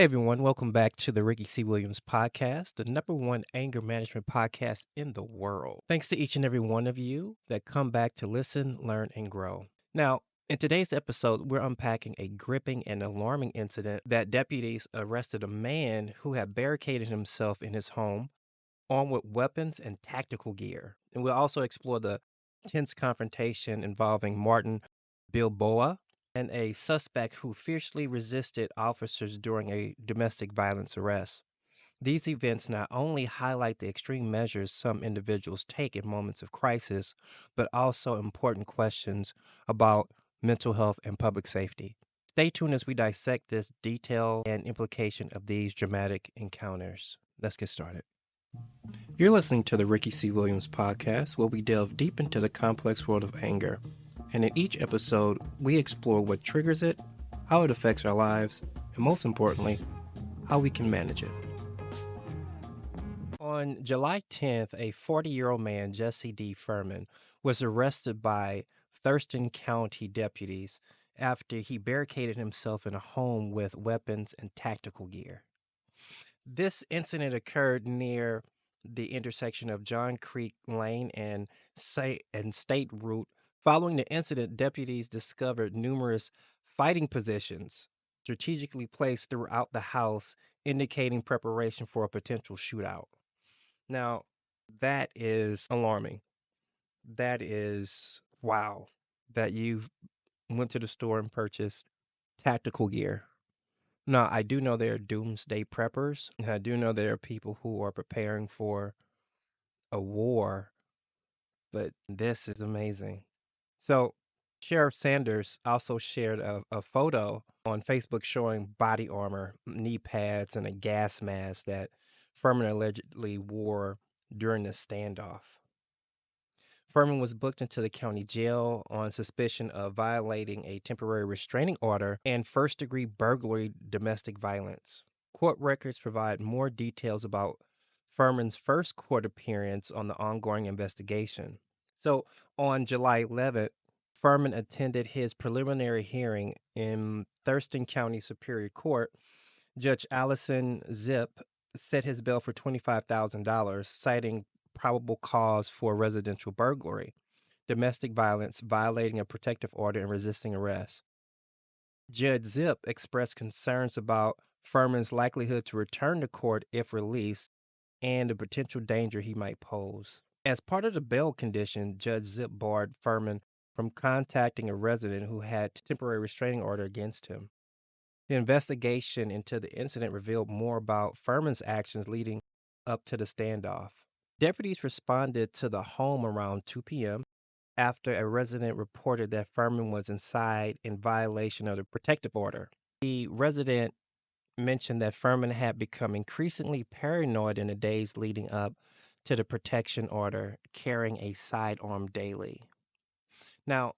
Hey everyone, welcome back to the Ricky C. Williams podcast, the number one anger management podcast in the world. Thanks to each and every one of you that come back to listen, learn, and grow. Now, in today's episode, we're unpacking a gripping and alarming incident that deputies arrested a man who had barricaded himself in his home, armed with weapons and tactical gear. And we'll also explore the tense confrontation involving Martín Bilbao and a suspect who fiercely resisted officers during a domestic violence arrest. These events not only highlight the extreme measures some individuals take in moments of crisis, but also important questions about mental health and public safety. Stay tuned as we dissect this detail and implication of these dramatic encounters. Let's get started. You're listening to the Ricky C. Williams podcast, where we delve deep into the complex world of anger. And in each episode, we explore what triggers it, how it affects our lives, and most importantly, how we can manage it. On July 10th, a 40-year-old man, Jesse D. Furman, was arrested by Thurston County deputies after he barricaded himself in a home with weapons and tactical gear. This incident occurred near the intersection of John Creek Lane and State Route. Following the incident, deputies discovered numerous fighting positions strategically placed throughout the house, indicating preparation for a potential shootout. Now, that is alarming. That is wow. That you went to the store and purchased tactical gear. Now, I do know there are doomsday preppers, and I do know there are people who are preparing for a war, but this is amazing. So, Sheriff Sanders also shared a photo on Facebook showing body armor, knee pads, and a gas mask that Furman allegedly wore during the standoff. Furman was booked into the county jail on suspicion of violating a temporary restraining order and first-degree burglary domestic violence. Court records provide more details about Furman's first court appearance on the ongoing investigation. So on July 11th, Furman attended his preliminary hearing in Thurston County Superior Court. Judge Allison Zip set his bail for $25,000, citing probable cause for residential burglary, domestic violence, violating a protective order, and resisting arrest. Judge Zip expressed concerns about Furman's likelihood to return to court if released and the potential danger he might pose. As part of the bail condition, Judge Zip barred Furman from contacting a resident who had temporary restraining order against him. The investigation into the incident revealed more about Furman's actions leading up to the standoff. Deputies responded to the home around 2 p.m. after a resident reported that Furman was inside in violation of the protective order. The resident mentioned that Furman had become increasingly paranoid in the days leading up to the protection order, carrying a sidearm daily. Now,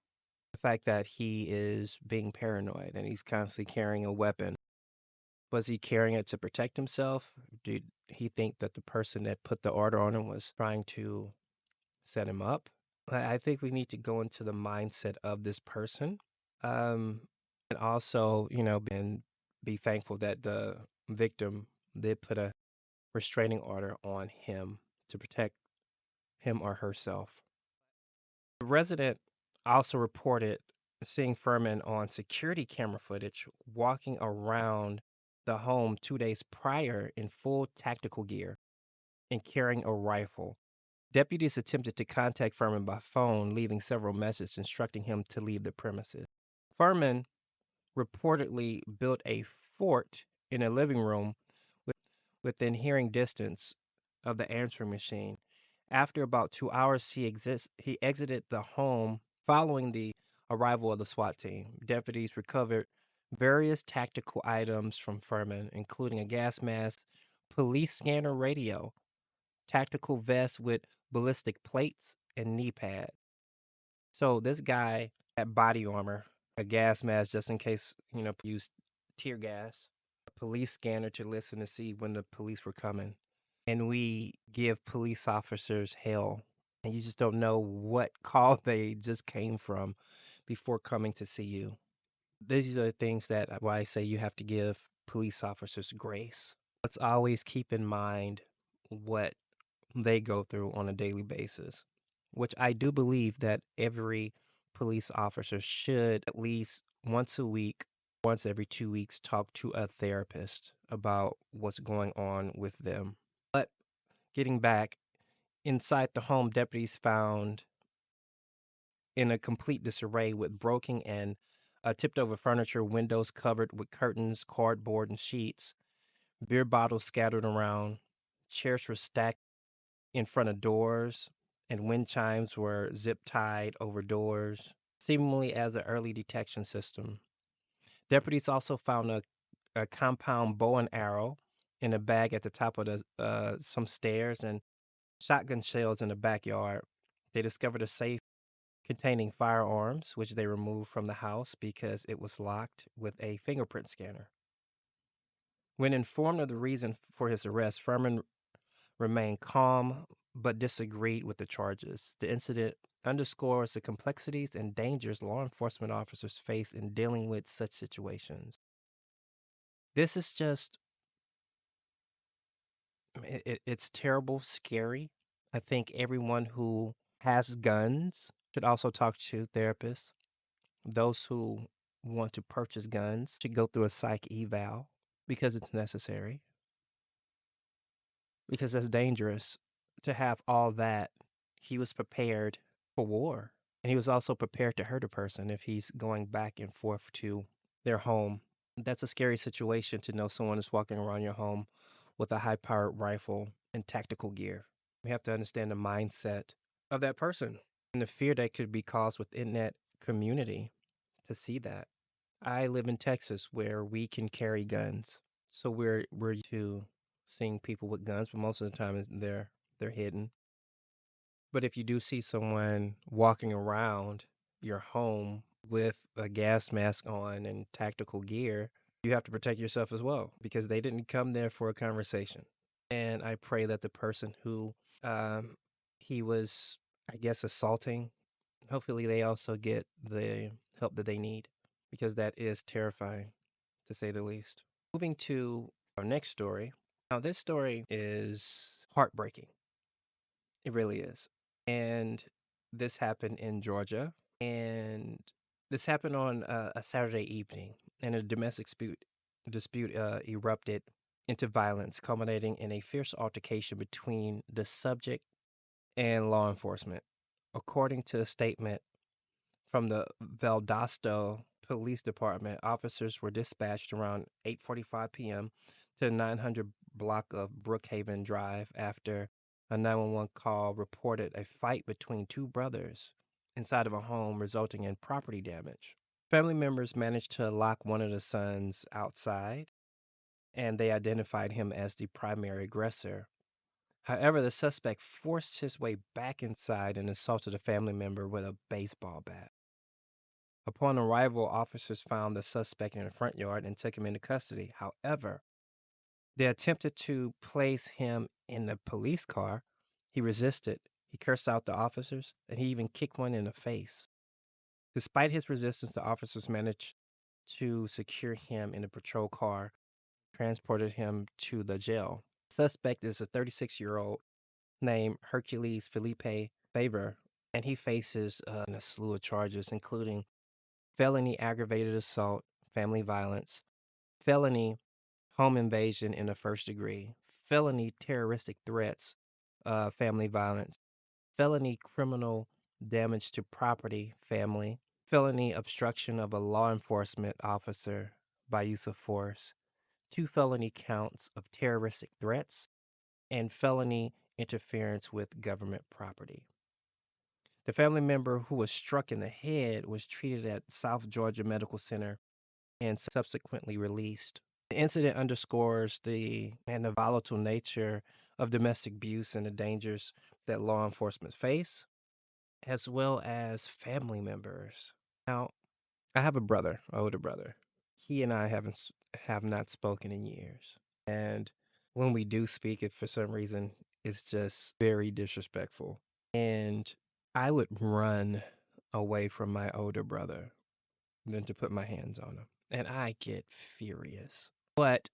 the fact that he is being paranoid and he's constantly carrying a weapon, was he carrying it to protect himself? Did he think that the person that put the order on him was trying to set him up? I think we need to go into the mindset of this person. And also, and be thankful that the victim did put a restraining order on him to protect him or herself. The resident also reported seeing Furman on security camera footage walking around the home 2 days prior in full tactical gear and carrying a rifle. Deputies attempted to contact Furman by phone, leaving several messages instructing him to leave the premises. Furman reportedly built a fort in a living room within hearing distance of the answering machine. After about 2 hours, he exited the home following the arrival of the SWAT team. Deputies recovered various tactical items from Furman, including a gas mask, police scanner radio, tactical vest with ballistic plates, and knee pad. So this guy had body armor, a gas mask just in case, used tear gas, a police scanner to listen to see when the police were coming. And we give police officers hell, and you just don't know what call they just came from before coming to see you. These are the things that why I say you have to give police officers grace. Let's always keep in mind what they go through on a daily basis, which I do believe that every police officer should at least once a week, once every 2 weeks, talk to a therapist about what's going on with them. But getting back, inside the home, deputies found in a complete disarray with broken and tipped over furniture, windows covered with curtains, cardboard, and sheets, beer bottles scattered around, chairs were stacked in front of doors, and wind chimes were zip tied over doors, seemingly as an early detection system. Deputies also found a compound bow and arrow in a bag at the top of some stairs and shotgun shells in the backyard. They discovered a safe containing firearms, which they removed from the house because it was locked with a fingerprint scanner. When informed of the reason for his arrest, Furman remained calm but disagreed with the charges. The incident underscores the complexities and dangers law enforcement officers face in dealing with such situations. This is just, it's terrible, scary. I think everyone who has guns should also talk to therapists. Those who want to purchase guns should go through a psych eval because it's necessary. Because that's dangerous to have all that. He was prepared for war. And he was also prepared to hurt a person if he's going back and forth to their home. That's a scary situation to know someone is walking around your home with a high powered rifle and tactical gear. We have to understand the mindset of that person and the fear that could be caused within that community to see that. I live in Texas where we can carry guns. So we're to seeing people with guns, but most of the time they're hidden. But if you do see someone walking around your home with a gas mask on and tactical gear, you have to protect yourself as well because they didn't come there for a conversation. And I pray that the person who he was, I guess, assaulting, hopefully they also get the help that they need because that is terrifying to say the least. Moving to our next story. Now, this story is heartbreaking. It really is. And this happened in Georgia. And this happened on a Saturday evening. And a domestic dispute erupted into violence, culminating in a fierce altercation between the subject and law enforcement. According to a statement from the Valdosta Police Department, officers were dispatched around 8:45 p.m. to the 900 block of Brookhaven Drive after a 911 call reported a fight between two brothers inside of a home, resulting in property damage. Family members managed to lock one of the sons outside, and they identified him as the primary aggressor. However, the suspect forced his way back inside and assaulted a family member with a baseball bat. Upon arrival, officers found the suspect in the front yard and took him into custody. However, they attempted to place him in the police car. He resisted. He cursed out the officers, and he even kicked one in the face. Despite his resistance, the officers managed to secure him in a patrol car, transported him to the jail. The suspect is a 36-year-old named Hercules Felipe Faber, and he faces a slew of charges, including felony aggravated assault, family violence, felony home invasion in the first degree, felony terroristic threats, family violence, felony criminal damage to property, family, felony obstruction of a law enforcement officer by use of force, 2 felony counts of terroristic threats, and felony interference with government property. The family member who was struck in the head was treated at South Georgia Medical Center and subsequently released. The incident underscores the volatile nature of domestic abuse and the dangers that law enforcement face, as well as family members. Now, I have a brother, older brother. He and I have not spoken in years, and when we do speak, if for some reason it's just very disrespectful, and I would run away from my older brother than to put my hands on him, and I get furious. But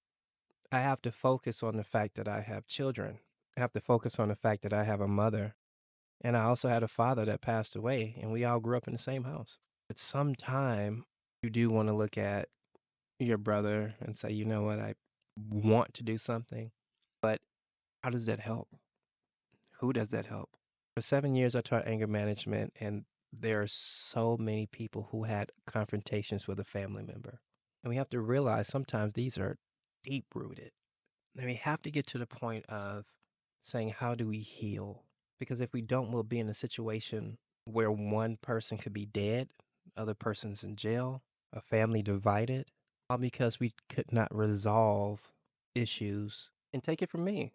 I have to focus on the fact that I have children. I have to focus on the fact that I have a mother. And I also had a father that passed away, and we all grew up in the same house. But sometime you do want to look at your brother and say, you know what, I want to do something, but how does that help? Who does that help? For 7 years, I taught anger management, and there are so many people who had confrontations with a family member. And we have to realize sometimes these are deep rooted. And we have to get to the point of saying, how do we heal? Because if we don't, we'll be in a situation where one person could be dead, other person's in jail, a family divided, all because we could not resolve issues. And take it from me.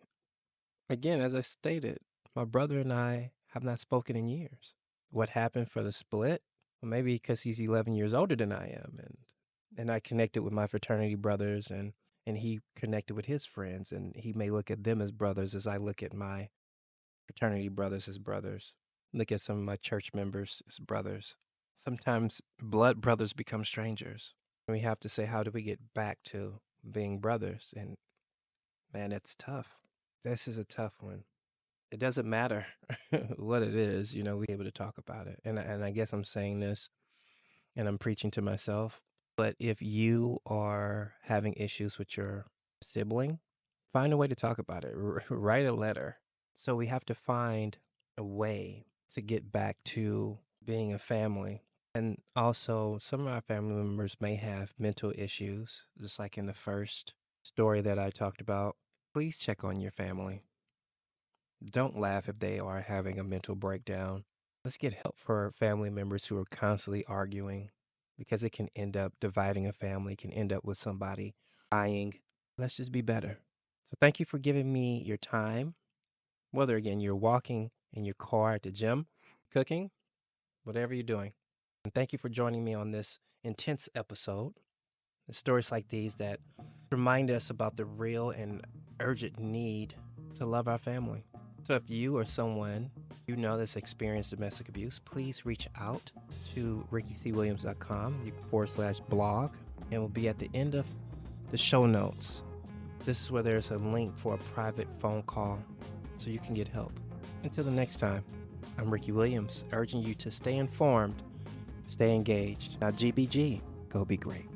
Again, as I stated, my brother and I have not spoken in years. What happened for the split? Well, maybe because he's 11 years older than I am, and I connected with my fraternity brothers, and he connected with his friends, and he may look at them as brothers as I look at my fraternity brothers as brothers. Look at some of my church members as brothers. Sometimes blood brothers become strangers. We have to say, how do we get back to being brothers? And man, it's tough. This is a tough one. It doesn't matter what it is, we're able to talk about it. And I guess I'm saying this and I'm preaching to myself. But if you are having issues with your sibling, find a way to talk about it. Write a letter. So we have to find a way to get back to being a family. And also, some of our family members may have mental issues, just like in the first story that I talked about. Please check on your family. Don't laugh if they are having a mental breakdown. Let's get help for family members who are constantly arguing, because it can end up dividing a family, can end up with somebody dying. Let's just be better. So thank you for giving me your time. Whether, again, you're walking in your car at the gym, cooking, whatever you're doing. And thank you for joining me on this intense episode. The stories like these that remind us about the real and urgent need to love our family. So if you or someone you know that's experienced domestic abuse, please reach out to rickycwilliams.com/blog, and we'll be at the end of the show notes. This is where there's a link for a private phone call so you can get help. Until the next time, I'm Ricky Williams, urging you to stay informed, stay engaged. Now, GBG, go be great.